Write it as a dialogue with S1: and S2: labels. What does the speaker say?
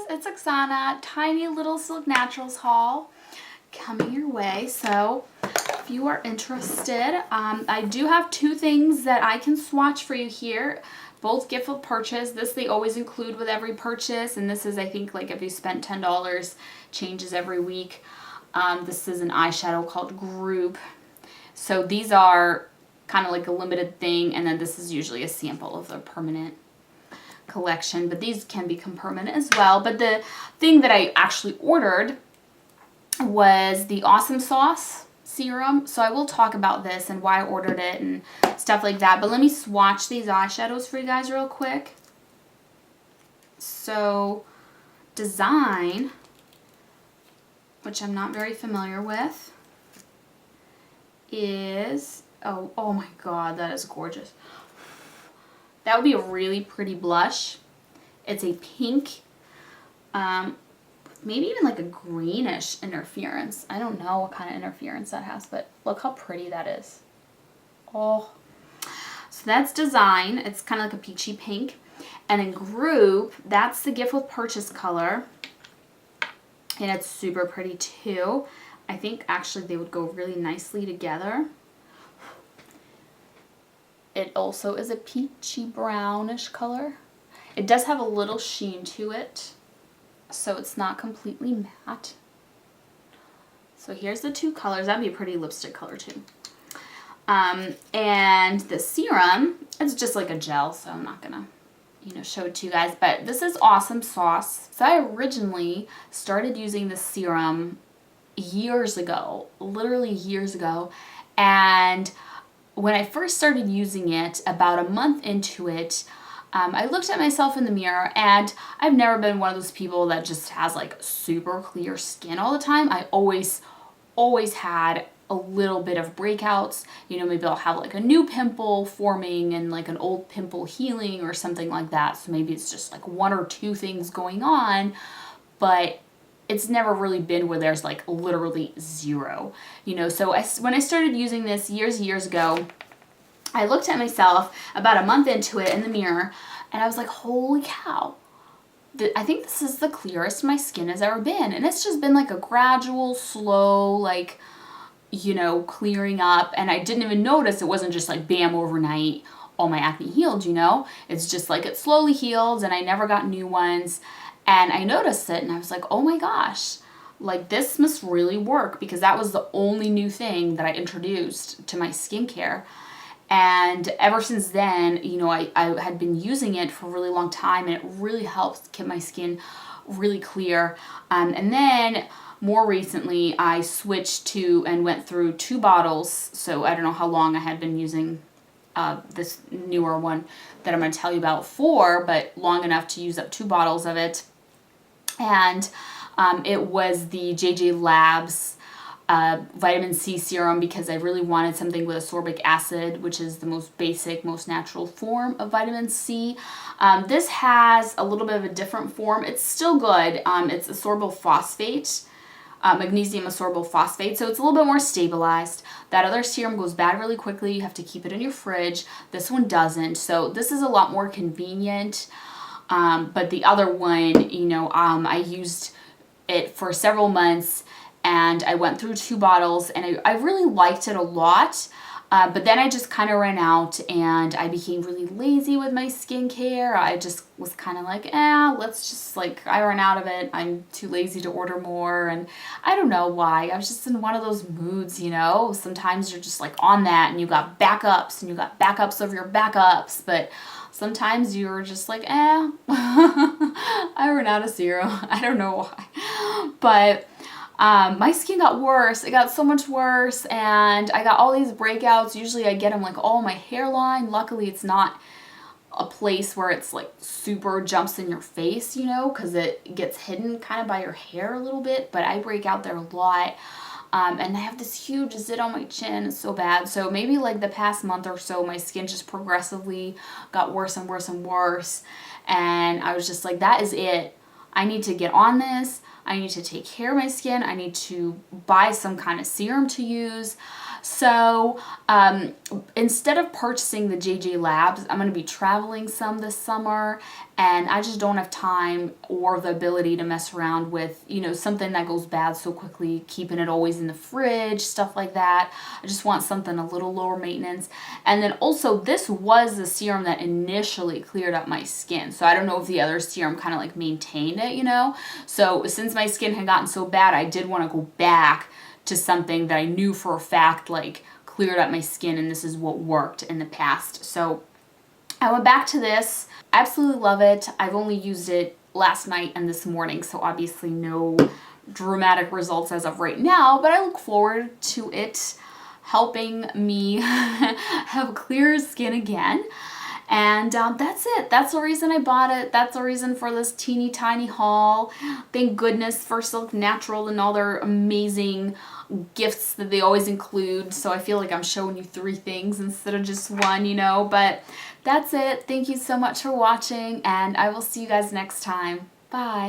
S1: it's Oksana. Tiny little Silk Naturals haul coming your way. So if you are interested, I do have two things that I can swatch for you here. Both gift with purchase. This they always include with every purchase, and this is, I think, like if you spent $10, changes every week. This is an eyeshadow called Group. So these are kind of like a limited thing, and then this is usually a sample of the permanent collection, but these can become permanent as well. But the thing that I actually ordered was the Awesome Sauce serum, so I will talk about this and why I ordered it and stuff like that. But let me swatch these eyeshadows for you guys real quick. So Design, which I'm not very familiar with, is oh my god, that is gorgeous. That would be a really pretty blush. It's a pink, maybe even like a greenish interference. I don't know what kind of interference that has, but look how pretty that is. Oh, so that's Design. It's kind of like a peachy pink. And in Group, that's the gift with purchase color, and it's super pretty too. I think actually they would go really nicely together. It also is a peachy brownish color. It does have a little sheen to it, so it's not completely matte. So here's the two colors. That'd be a pretty lipstick color too. And the serum, it's just like a gel, so I'm not gonna, show it to you guys. But this is Awesome Sauce. So I originally started using the serum years ago, literally years ago, and when I first started using it, about a month into it, I looked at myself in the mirror, and I've never been one of those people that just has like super clear skin all the time. I always had a little bit of breakouts. Maybe I'll have like a new pimple forming and like an old pimple healing or something like that. So maybe it's just like one or two things going on, but it's never really been where there's like literally zero, So when I started using this years ago, I looked at myself about a month into it in the mirror, and I was like, holy cow, I think this is the clearest my skin has ever been. And it's just been like a gradual, slow, like, clearing up. And I didn't even notice it wasn't just like bam, overnight, all my acne healed, It's just like it slowly healed, and I never got new ones. And I noticed it, and I was like, oh my gosh, like this must really work, because that was the only new thing that I introduced to my skincare. And ever since then, I had been using it for a really long time, and it really helps keep my skin really clear. And then more recently, I switched to and went through 2 bottles. So I don't know how long I had been using this newer one that I'm going to tell you about for, but long enough to use up 2 bottles of it. And it was the JJ Labs vitamin C serum, because I really wanted something with ascorbic acid, which is the most basic, most natural form of vitamin C. This has a little bit of a different form. It's still good. It's ascorbophosphate, magnesium ascorbophosphate, so it's a little bit more stabilized. That other serum goes bad really quickly. You have to keep it in your fridge. This one doesn't, so this is a lot more convenient. But the other one, I used it for several months, and I went through 2 bottles, and I really liked it a lot. But then I just kind of ran out, and I became really lazy with my skincare. I just was kind of like, let's just I ran out of it. I'm too lazy to order more, and I don't know why. I was just in one of those moods, Sometimes you're just like on that, and you got backups, and you got backups of your backups, but sometimes you're just like, I ran out of serum. I don't know why. But my skin got worse. It got so much worse, and I got all these breakouts. Usually I get them like all my hairline. Luckily it's not a place where it's like super jumps in your face, because it gets hidden kind of by your hair a little bit, but I break out there a lot. And I have this huge zit on my chin. It's so bad. So maybe like the past month or so, my skin just progressively got worse and worse and worse. And I was just like, that is it. I need to get on this. I need to take care of my skin. I need to buy some kind of serum to use. So instead of purchasing the JJ Labs, I'm going to be traveling some this summer, and I just don't have time or the ability to mess around with, you know, something that goes bad so quickly, keeping it always in the fridge, stuff like that. I just want something a little lower maintenance. And then also, this was the serum that initially cleared up my skin. So I don't know if the other serum kind of like maintained it, you know. So since my skin had gotten so bad, I did want to go back to something that I knew for a fact like cleared up my skin, and this is what worked in the past. So I went back to this. Absolutely love it. I've only used it last night and this morning, so obviously no dramatic results as of right now, but I look forward to it helping me have clear skin again. And that's it. That's the reason I bought it. That's the reason for this teeny tiny haul. Thank goodness for Silk Natural and all their amazing gifts that they always include. So I feel like I'm showing you 3 things instead of just one, you know. But that's it. Thank you so much for watching, and I will see you guys next time. Bye.